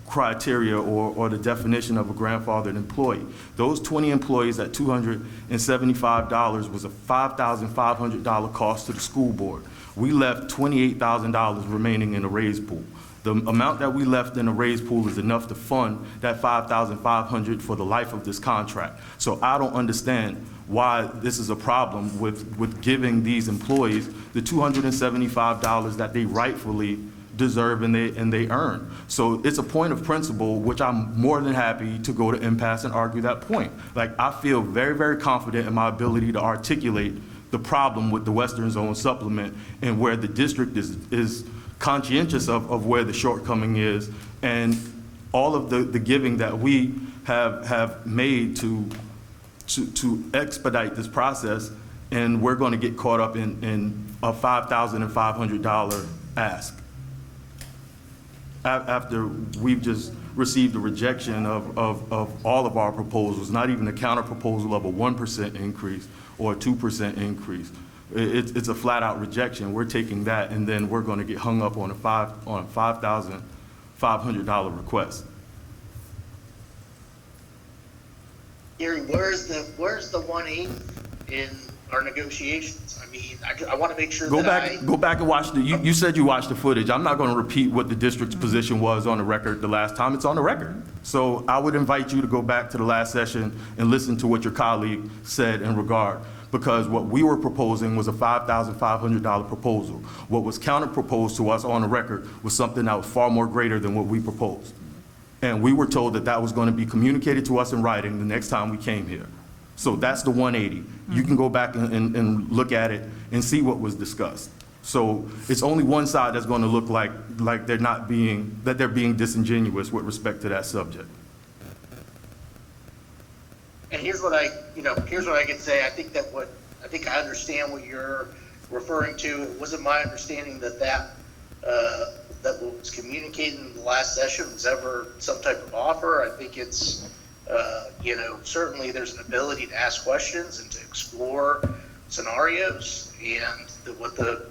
criteria or the definition of a grandfathered employee. Those 20 employees at $275 was a $5,500 cost to the school board. We left $28,000 remaining in the raise pool. The amount that we left in the raise pool is enough to fund that $5,500 for the life of this contract. So I don't understand why this is a problem with giving these employees the $275 that they rightfully deserve and they earn. So it's a point of principle, which I'm more than happy to go to impasse and argue that point. Like, I feel very, very confident in my ability to articulate the problem with the Western Zone supplement and where the district is conscientious of where the shortcoming is, and all of the giving that we have made to expedite this process, and we're going to get caught up in a $5,500 ask after we've just received a rejection of all of our proposals, not even a counter proposal of a 1% increase or a 2% increase. It's a flat-out rejection. We're taking that, and then we're going to get hung up on a $5,500 request. Gary, where's the 180 in our negotiations? I mean, I want to make sure Go back and watch you said you watched the footage. I'm not going to repeat what the district's position was on the record the last time. It's on the record. So I would invite you to go back to the last session and listen to what your colleague said in regard. Because what we were proposing was a $5,500 proposal. What was counter-proposed to us on the record was something that was far more greater than what we proposed. And we were told that that was going to be communicated to us in writing the next time we came here. So that's the 180. You can go back and look at it and see what was discussed. So it's only one side that's going to look like they're being disingenuous with respect to that subject. And here's what I can say. I think I understand what you're referring to. It wasn't my understanding that what was communicated in the last session was ever some type of offer. I think it's, certainly there's an ability to ask questions and to explore scenarios. And what the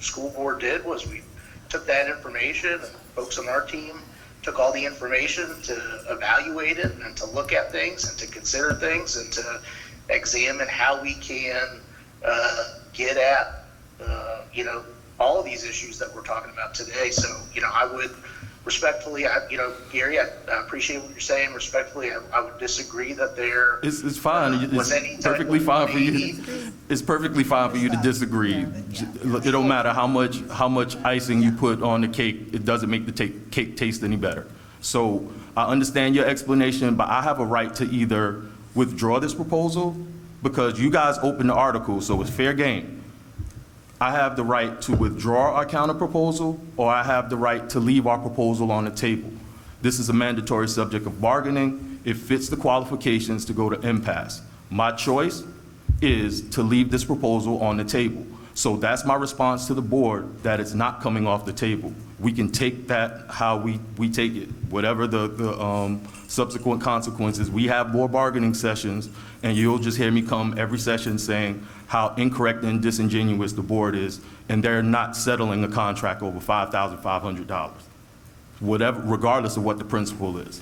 school board did was we took that information, and folks on our team took all the information to evaluate it and to look at things and to consider things and to examine how we can get at, all of these issues that we're talking about today. So, I would respectfully, Gary, I appreciate what you're saying. Respectfully, I would disagree that there It's fine. was It's any type perfectly of fine for you. need. It's perfectly fine for you to disagree. It don't matter how much icing you put on the cake. It doesn't make the cake taste any better. So I understand your explanation, but I have a right to either withdraw this proposal because you guys opened the article, so it's fair game. I have the right to withdraw our counter proposal, or I have the right to leave our proposal on the table. This is a mandatory subject of bargaining. It fits the qualifications to go to impasse. My choice is to leave this proposal on the table. So that's my response to the board, that it's not coming off the table. We can take that how we take it, whatever the subsequent consequences. We have more bargaining sessions, and you'll just hear me come every session saying how incorrect and disingenuous the board is, and they're not settling a contract over $5,500, whatever, regardless of what the principle is.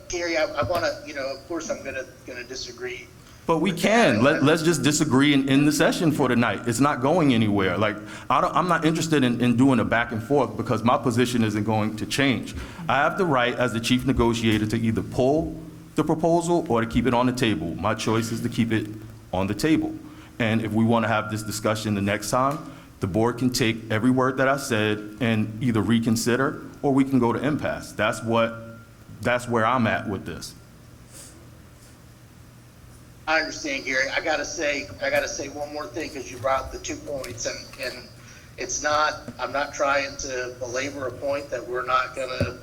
Gary, I want to, of course, I'm going to disagree. But we can. Let's just disagree and end the session for tonight. It's not going anywhere. Like, I'm not interested in doing a back and forth because my position isn't going to change. I have the right as the chief negotiator to either pull the proposal or to keep it on the table. My choice is to keep it on the table. And if we want to have this discussion the next time, the board can take every word that I said and either reconsider or we can go to impasse. That's where I'm at with this. I understand, Gary. I gotta say one more thing because you brought up the 2 points, and it's not. I'm not trying to belabor a point that we're not gonna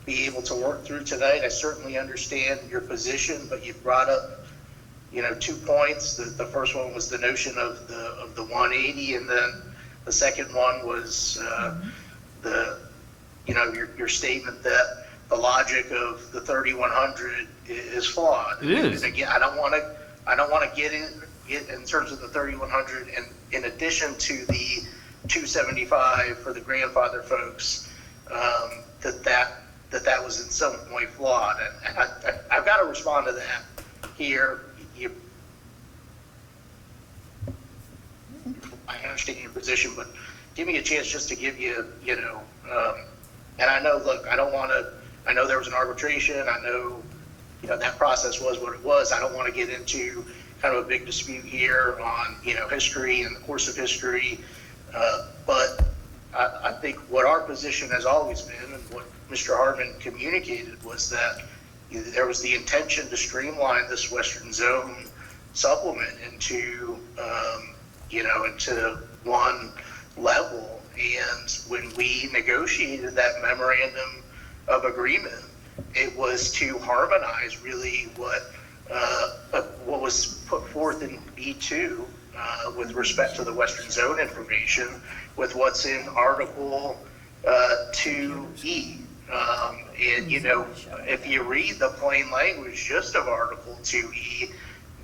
be able to work through tonight. I certainly understand your position, but you brought up, 2 points. The first one was the notion of the 180, and then the second one was your statement that the logic of the 3,100 is flawed. It is. And again, I don't want to get in terms of the 3,100, and in addition to the 275 for the grandfather folks, that was in some way flawed. And I've got to respond to that here. I understand your position, but give me a chance just to give you, and I know, look, I know there was an arbitration. I know, that process was what it was. I don't want to get into kind of a big dispute here on, history and the course of history. But I think what our position has always been, and what Mr. Hartman communicated, was that there was the intention to streamline this Western Zone supplement into, into one level. And when we negotiated that memorandum of agreement, it was to harmonize really what was put forth in B2 with respect to the Western Zone information with what's in Article 2E. And if you read the plain language just of Article 2E,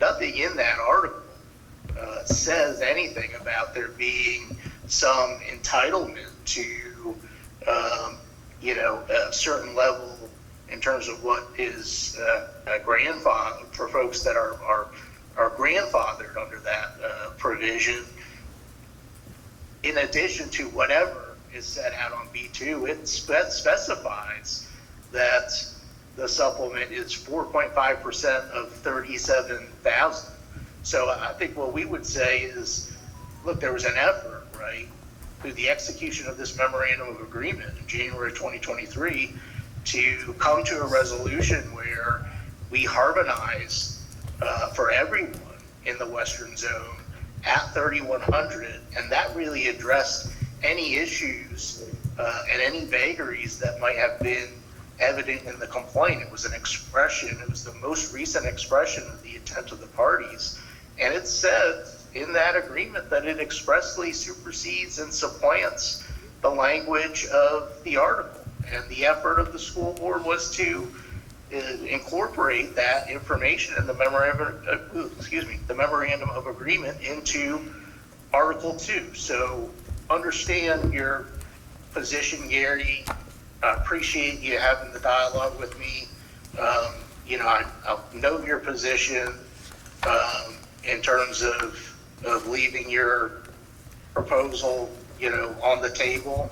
nothing in that article says anything about there being some entitlement to a certain level in terms of what is a grandfather for folks that are grandfathered under that provision. In addition to whatever is set out on B2, it specifies that the supplement is 4.5% of 37,000. So I think what we would say is, look, there was an effort, right, through the execution of this memorandum of agreement in January 2023 to come to a resolution where we harmonize for everyone in the Western Zone at 3,100, and that really addressed any issues and any vagaries that might have been evident in the complaint. It was an expression, it was the most recent expression of the intent of the parties, and it said in that agreement that it expressly supersedes and supplants the language of the article. And the effort of the school board was to incorporate that information in the memorandum of agreement into Article 2. So understand your position, Gary. I appreciate you having the dialogue with me. you know, I know your position, in terms of leaving your proposal, you know, on the table.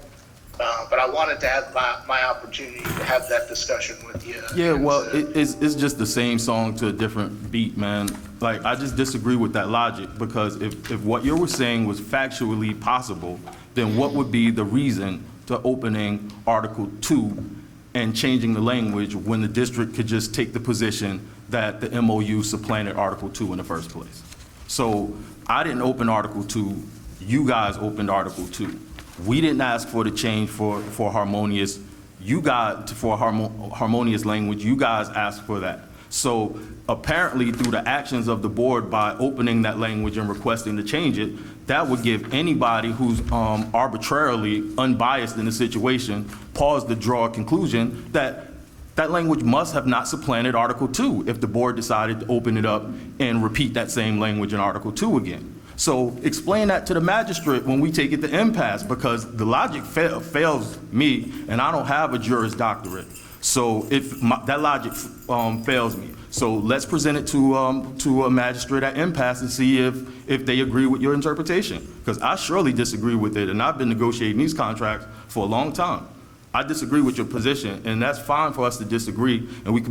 But I wanted to have my opportunity to have that discussion with you. Yeah, well, it's just the same song to a different beat, man. Like, I just disagree with that logic, because if what you were saying was factually possible, then what would be the reason to opening Article 2 and changing the language when the district could just take the position that the MOU supplanted Article 2 in the first place? So I didn't open Article 2, you guys opened Article 2. We didn't ask for the change for harmonious. You got for harmonious language. You guys asked for that. So apparently, through the actions of the board by opening that language and requesting to change it, that would give anybody who's arbitrarily unbiased in the situation pause to draw a conclusion that that language must have not supplanted Article 2 if the board decided to open it up and repeat that same language in Article 2 again. So explain that to the magistrate when we take it to impasse, because the logic fails me, and I don't have a Juris Doctorate. So if that logic fails me, so let's present it to a magistrate at impasse and see if they agree with your interpretation. Because I surely disagree with it, and I've been negotiating these contracts for a long time. I disagree with your position, and that's fine for us to disagree, and we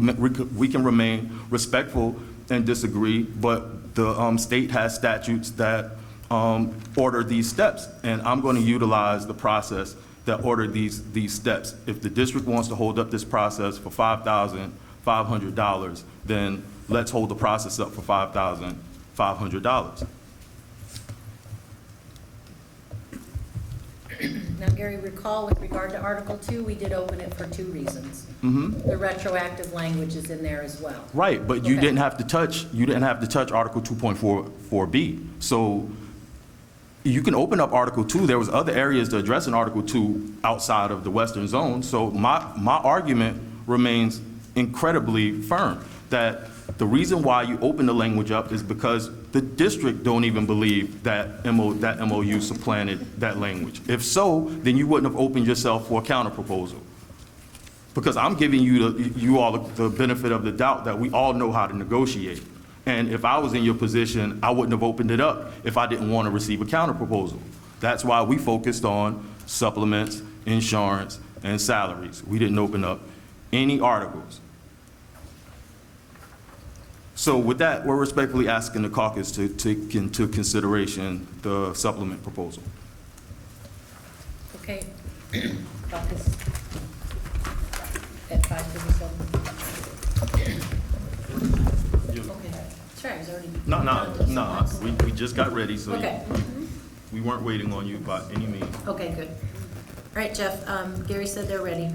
can remain respectful and disagree, but the state has statutes that order these steps, and I'm going to utilize the process that order these steps. If the district wants to hold up this process for $5,500, then let's hold the process up for $5,500. Now, Gary, recall with regard to Article 2, we did open it for two reasons. The retroactive language is in there as well. Right, but you Okay. didn't have to touch Article 2.44B. So you can open up Article 2. There was other areas to address in Article 2 outside of the Western Zone. So my argument remains incredibly firm that the reason why you open the language up is because the district don't even believe that MOU supplanted that language. If so, then you wouldn't have opened yourself for a counter proposal. Because I'm giving you all the benefit of the doubt that we all know how to negotiate. And if I was in your position, I wouldn't have opened it up if I didn't want to receive a counter proposal. That's why we focused on supplements, insurance, and salaries. We didn't open up any articles. So with that, we're respectfully asking the caucus to take into consideration the supplement proposal. Okay. Caucus at 5:37. Okay. Sorry, I was already. No, we just got ready, so Okay. we weren't waiting on you by any means. Okay, good. All right, Jeff, Gary said they're ready.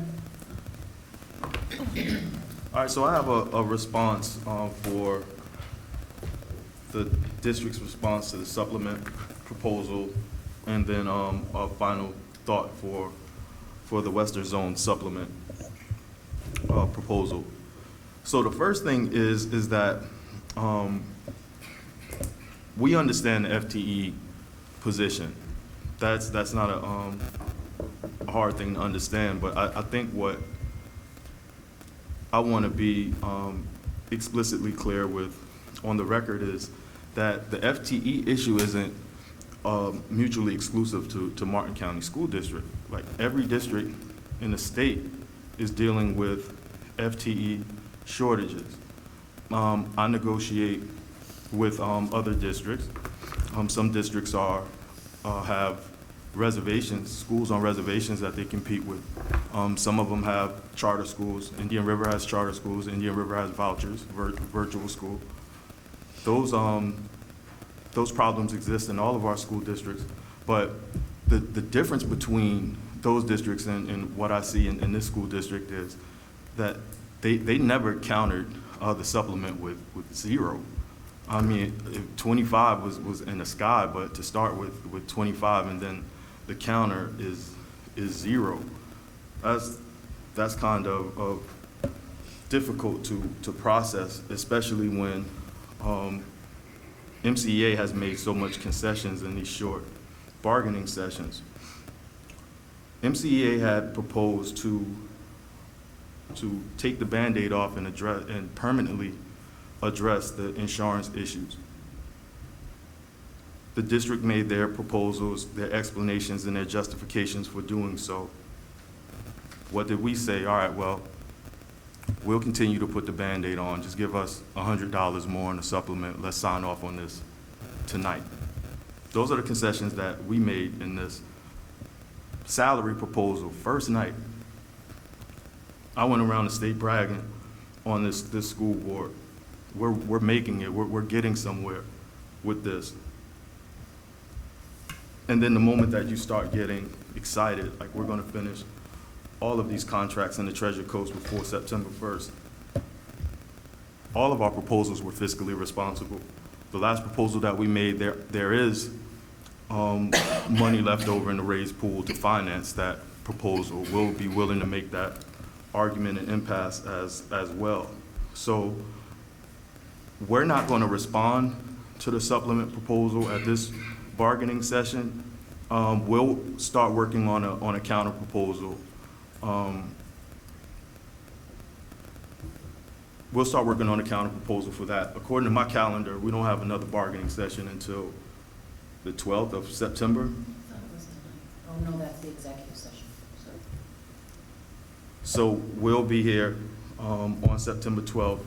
All right, so I have a response for the district's response to the supplement proposal, and then a final thought for the Western Zone supplement proposal. So the first thing is that we understand the FTE position. That's not a hard thing to understand, but I think what I want to be explicitly clear with on the record is that the FTE issue isn't mutually exclusive to Martin County School District. Like, every district in the state is dealing with FTE shortages. I negotiate with other districts. Some districts have reservations, schools on reservations that they compete with. Some of them have charter schools. Indian River has charter schools. Indian River has vouchers, virtual school. Those problems exist in all of our school districts, but the difference between those districts and what I see in this school district is that they never countered the supplement with zero. I mean, 25 was in the sky, but to start with 25 and then the counter is zero. That's kind of difficult to process, especially when MCEA has made so much concessions in these short bargaining sessions. MCEA had proposed to to take the Band-Aid off and permanently address the insurance issues. The district made their proposals, their explanations, and their justifications for doing so. What did we say? All right, well, we'll continue to put the Band-Aid on. Just give us $100 more on the supplement. Let's sign off on this tonight. Those are the concessions that we made in this salary proposal. First night, I went around the state bragging on this school board. We're making it. We're getting somewhere with this. And then the moment that you start getting excited, like we're going to finish all of these contracts in the Treasure Coast before September 1st. All of our proposals were fiscally responsible. The last proposal that we made, there is money left over in the raised pool to finance that proposal. We'll be willing to make that argument and impasse as well. So we're not going to respond to the supplement proposal at this bargaining session. We'll start working on a counter proposal. We'll start working on a counter proposal for that. According to my calendar, we don't have another bargaining session until the 12th of September. I thought it was tonight. Oh, no, that's the executive session. So we'll be here on September 12th,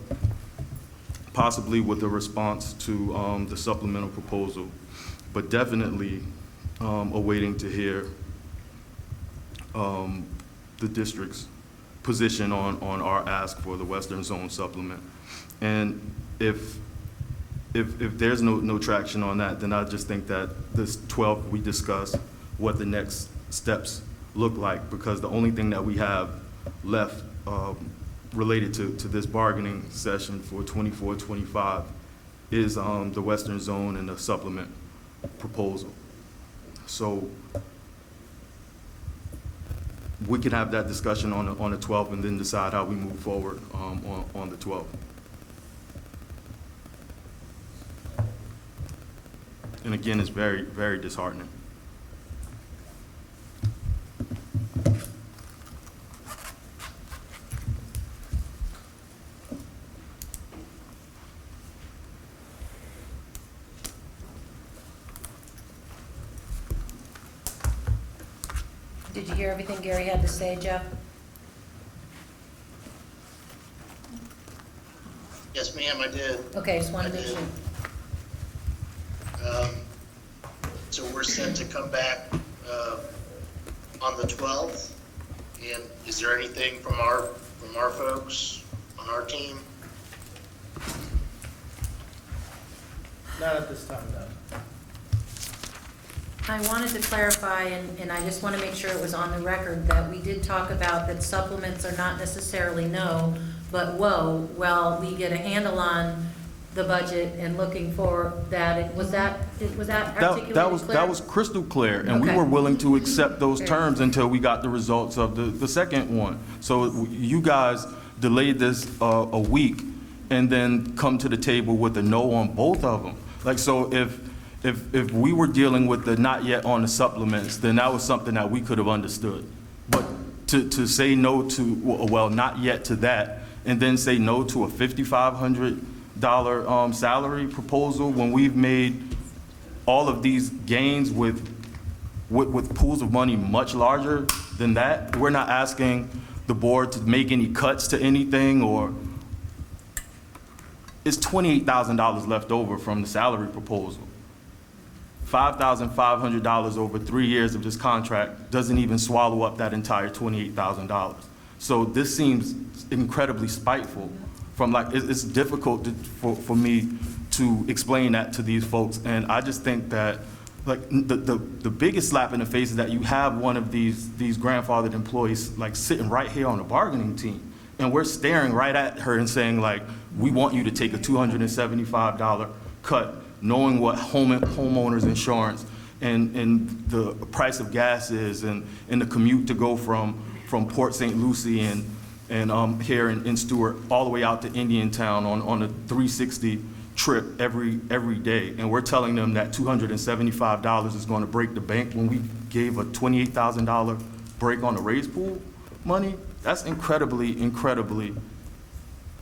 possibly with a response to the supplemental proposal, but definitely awaiting to hear the district's position on our ask for the Western Zone supplement. And if there's no traction on that, then I just think that this 12th we discuss what the next steps look like, because the only thing that we have left related to this bargaining session for 24-25 is the Western Zone and the supplement proposal. So we can have that discussion on the 12th and then decide how we move forward on the 12th. And again, it's very, very disheartening. Did you hear everything Gary had to say, Jeff? Yes, ma'am, I did. Okay, just wanted to make I did. sure. So we're set to come back on the 12th. And is there anything from our folks on our team? Not at this time, no. I wanted to clarify, and I just want to make sure it was on the record, that we did talk about that supplements are not necessarily no, but whoa, well, we get a handle on the budget and looking for that. Was that articulated clear? That was crystal clear, and we Okay. were willing to accept those terms until we got the results of the second one. So you guys delayed this a week and then come to the table with a no on both of them. Like, so if we were dealing with the not yet on the supplements, then that was something that we could have understood. But to say no to, well, not yet to that, and then say no to a $5,500 salary proposal when we've made all of these gains with pools of money much larger than that. We're not asking the board to make any cuts to anything, or it's $28,000 left over from the salary proposal. $5,500 over 3 years of this contract doesn't even swallow up that entire $28,000. So this seems incredibly spiteful. From like, it's difficult for me to explain that to these folks, and I just think that like the biggest slap in the face is that you have one of these grandfathered employees like sitting right here on the bargaining team, and we're staring right at her and saying like, we want you to take a $275 cut, knowing what homeowners insurance and the price of gas is, and the commute to go from Port St. Lucie and here in Stewart all the way out to Indiantown on a 360 trip every day. And we're telling them that $275 is going to break the bank when we gave a $28,000 break on the raise pool money. That's incredibly, incredibly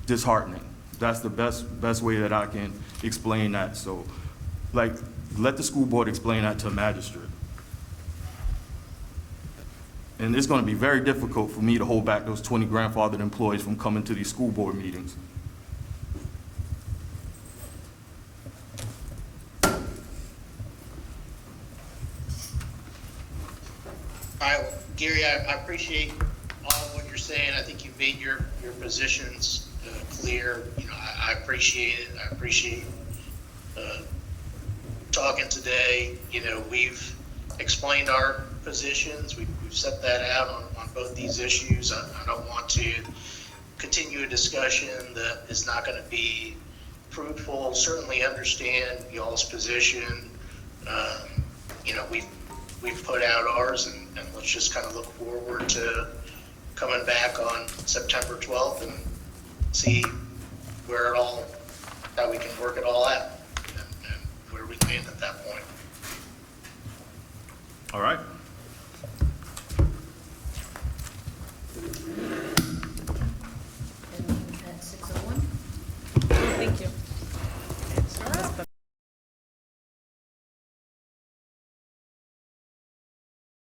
disheartening. That's the best way that I can explain that. So, like, let the school board explain that to a magistrate. And it's going to be very difficult for me to hold back those 20 grandfathered employees from coming to these school board meetings. All right, well, Gary, I appreciate all of what you're saying. I think you've made your positions clear. You know, I appreciate it. I appreciate talking today. You know, we've explained our positions. We've set that out on both these issues. I don't want to continue a discussion that is not going to be fruitful. Certainly understand y'all's position. You know, we've put out ours, and let's just kind of look forward to coming back on September 12th and see how we can work it all out and where we land at that point. All right.